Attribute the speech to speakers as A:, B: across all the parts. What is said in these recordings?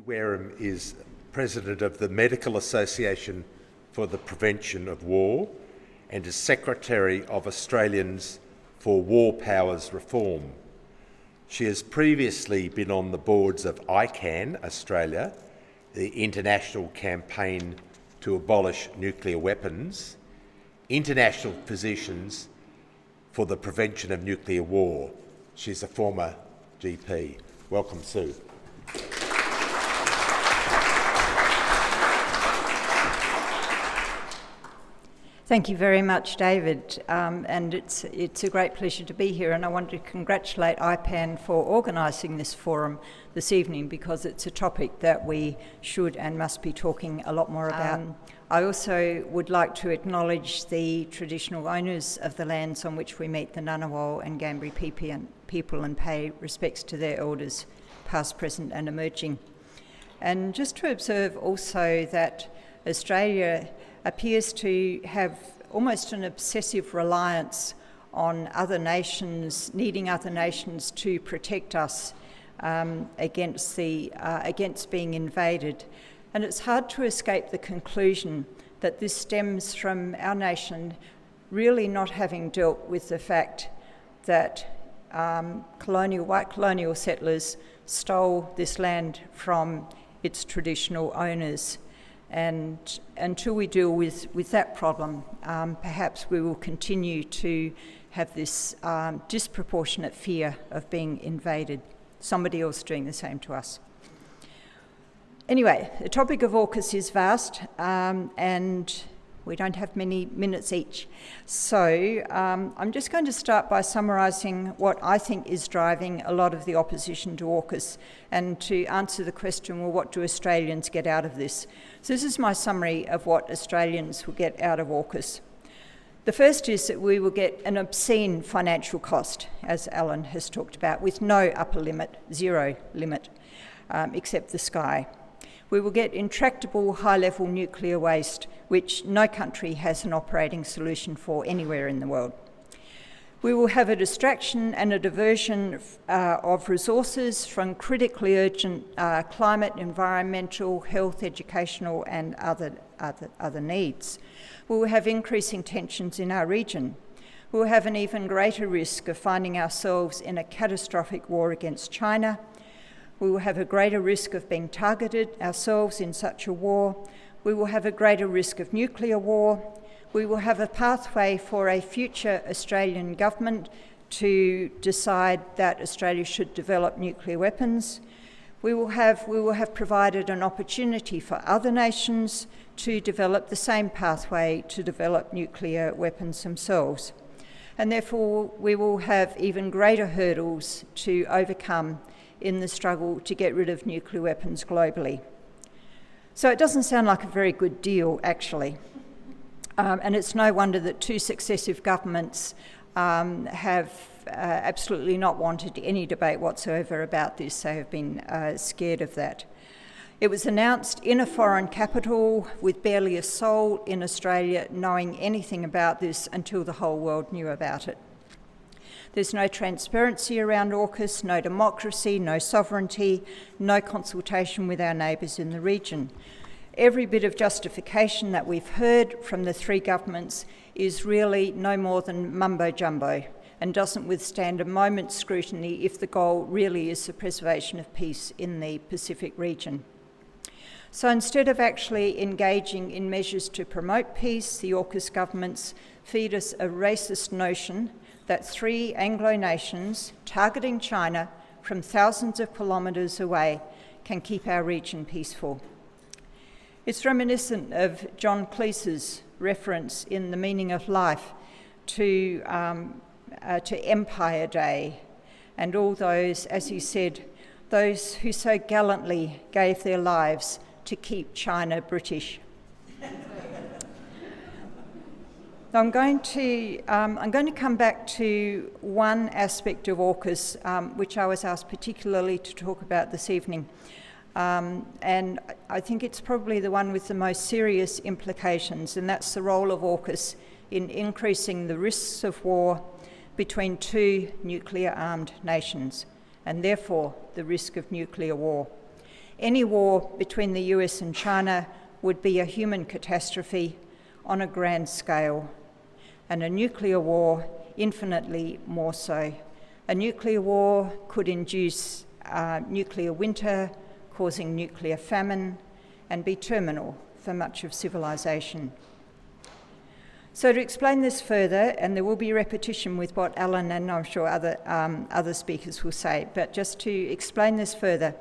A: Wareham is President of the Medical Association for the Prevention of War and is Secretary of Australians for War Powers Reform. She has previously been on the boards of ICAN Australia, the international campaign to abolish nuclear weapons, international positions for the prevention of nuclear war. She's a former GP. Welcome, Sue.
B: Thank you very much, David, and it's a great pleasure to be here, and I want to congratulate IPAN for organising this forum this evening because it's a topic that we should and must be talking a lot more about. I also would like to acknowledge the traditional owners of the lands on which we meet, the Ngunnawal and Ngambri people, and pay respects to their elders, past, present and emerging. And just to observe also that Australia appears to have almost an obsessive reliance on other nations, needing other nations to protect us against being invaded. And it's hard to escape the conclusion that this stems from our nation really not having dealt with the fact that white colonial settlers stole this land from its traditional owners. And until we deal with that problem, perhaps we will continue to have this disproportionate fear of being invaded, somebody else doing the same to us. Anyway, the topic of AUKUS is vast, and we don't have many minutes each. So I'm just going to start by summarising what I think is driving a lot of the opposition to AUKUS and to answer the question, well, what do Australians get out of this? So this is my summary of what Australians will get out of AUKUS. The first is that we will get an obscene financial cost, as Alan has talked about, with no upper limit, zero limit, except the sky. We will get intractable high-level nuclear waste, which no country has an operating solution for anywhere in the world. We will have a distraction and a diversion of resources from critically urgent climate, environmental, health, educational and other needs. We will have increasing tensions in our region. We will have an even greater risk of finding ourselves in a catastrophic war against China. We will have a greater risk of being targeted ourselves in such a war. We will have a greater risk of nuclear war. We will have a pathway for a future Australian government to decide that Australia should develop nuclear weapons. We will have provided an opportunity for other nations to develop the same pathway to develop nuclear weapons themselves. And therefore, we will have even greater hurdles to overcome in the struggle to get rid of nuclear weapons globally. So it doesn't sound like a very good deal, actually. And it's no wonder that two successive governments have absolutely not wanted any debate whatsoever about this. They have been scared of that. It was announced in a foreign capital with barely a soul in Australia knowing anything about this until the whole world knew about it. There's no transparency around AUKUS, no democracy, no sovereignty, no consultation with our neighbours in the region. Every bit of justification that we've heard from the three governments is really no more than mumbo-jumbo and doesn't withstand a moment's scrutiny if the goal really is the preservation of peace in the Pacific region. So instead of actually engaging in measures to promote peace, the AUKUS governments feed us a racist notion that three Anglo nations targeting China from thousands of kilometres away can keep our region peaceful. It's reminiscent of John Cleese's reference in The Meaning of Life to Empire Day and all those, as he said, those who so gallantly gave their lives to keep China British. I'm going to come back to one aspect of AUKUS, which I was asked particularly to talk about this evening. And I think it's probably the one with the most serious implications, and that's the role of AUKUS in increasing the risks of war between two nuclear-armed nations, and therefore the risk of nuclear war. Any war between the US and China would be a human catastrophe on a grand scale, and a nuclear war infinitely more so. A nuclear war could induce nuclear winter, causing nuclear famine, and be terminal for much of civilization. So to explain this further, and there will be repetition with what Alan and I'm sure other speakers will say, but just to explain this further,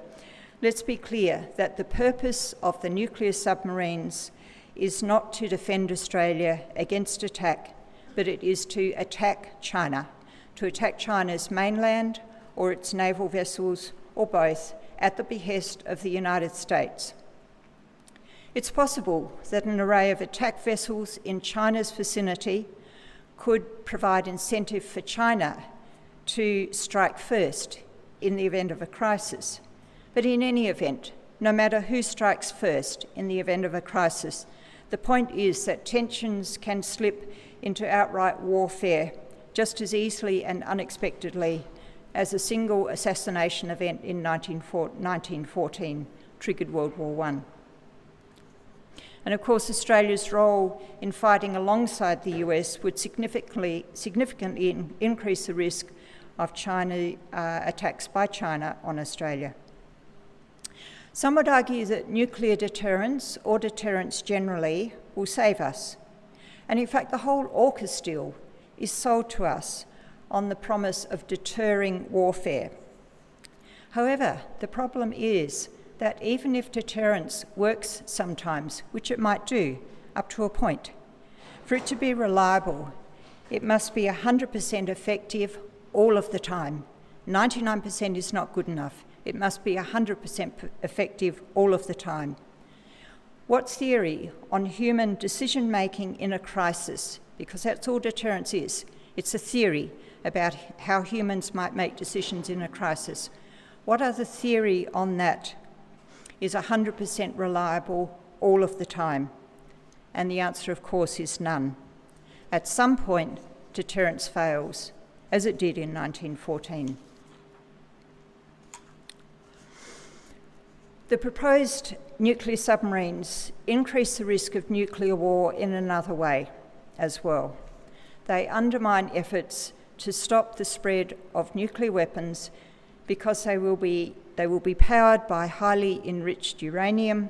B: let's be clear that the purpose of the nuclear submarines is not to defend Australia against attack, but it is to attack China's mainland or its naval vessels, or both, at the behest of the United States. It's possible that an array of attack vessels in China's vicinity could provide incentive for China to strike first in the event of a crisis. But in any event, no matter who strikes first in the event of a crisis, the point is that tensions can slip into outright warfare just as easily and unexpectedly as a single assassination event in 1914 triggered World War I. And of course, Australia's role in fighting alongside the US would significantly increase the risk of attacks by China on Australia. Some would argue that nuclear deterrence, or deterrence generally, will save us. And in fact, the whole AUKUS deal is sold to us on the promise of deterring warfare. However, the problem is that even if deterrence works sometimes, which it might do up to a point, for it to be reliable, it must be 100% effective all of the time. 99% is not good enough. It must be 100% effective all of the time. What's theory on human decision-making in a crisis? Because that's all deterrence is. It's a theory about how humans might make decisions in a crisis. What other theory on that is 100% reliable all of the time? And the answer, of course, is none. At some point, deterrence fails, as it did in 1914. The proposed nuclear submarines increase the risk of nuclear war in another way as well. They undermine efforts to stop the spread of nuclear weapons because they will be powered by highly enriched uranium,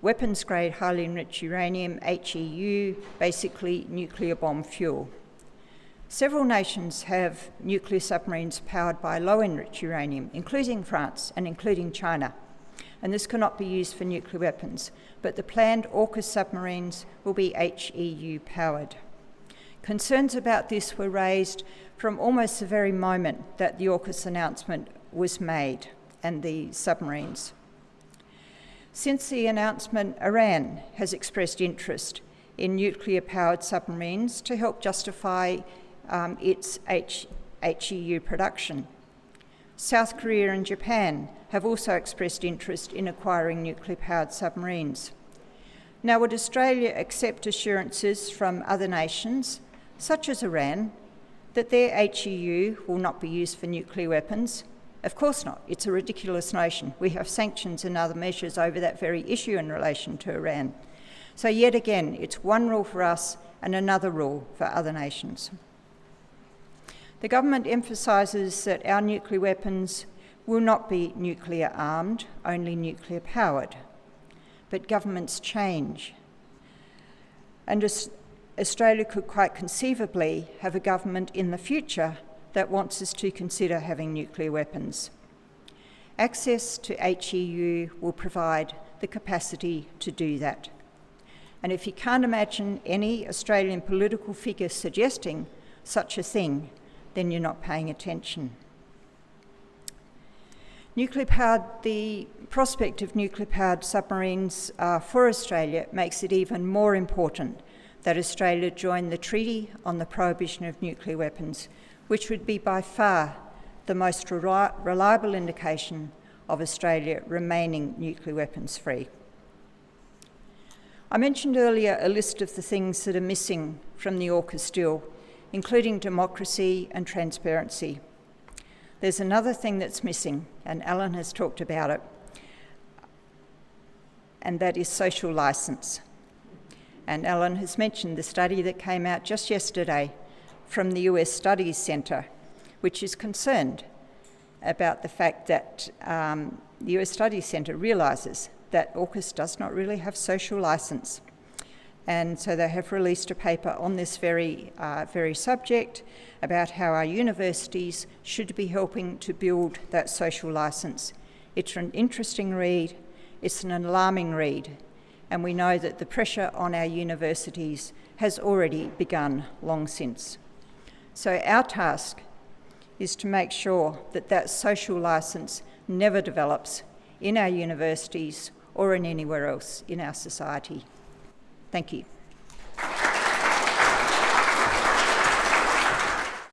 B: weapons-grade highly enriched uranium, HEU, basically nuclear bomb fuel. Several nations have nuclear submarines powered by low-enriched uranium, including France and including China. And this cannot be used for nuclear weapons, but the planned AUKUS submarines will be HEU powered. Concerns about this were raised from almost the very moment that the AUKUS announcement was made and the submarines. Since the announcement, Iran has expressed interest in nuclear-powered submarines to help justify its HEU production. South Korea and Japan have also expressed interest in acquiring nuclear-powered submarines. Now, would Australia accept assurances from other nations, such as Iran, that their HEU will not be used for nuclear weapons? Of course not. It's a ridiculous notion. We have sanctions and other measures over that very issue in relation to Iran. So yet again, it's one rule for us and another rule for other nations. The government emphasises that our nuclear weapons will not be nuclear armed, only nuclear powered. But governments change. And Australia could quite conceivably have a government in the future that wants us to consider having nuclear weapons. Access to HEU will provide the capacity to do that. And if you can't imagine any Australian political figure suggesting such a thing, then you're not paying attention. The prospect of nuclear-powered submarines for Australia makes it even more important that Australia join the Treaty on the Prohibition of Nuclear Weapons, which would be by far the most reliable indication of Australia remaining nuclear weapons free. I mentioned earlier a list of the things that are missing from the AUKUS deal, including democracy and transparency. There's another thing that's missing, and Alan has talked about it. and that is social licence. And Alan has mentioned the study that came out just yesterday from the US Studies Centre, which is concerned about the fact that the US Studies Centre realises that AUKUS does not really have social licence. And so they have released a paper on this very subject about how our universities should be helping to build that social licence. It's an interesting read, it's an alarming read, and we know that the pressure on our universities has already begun long since. So our task is to make sure that that social licence never develops in our universities or in anywhere else in our society. Thank you.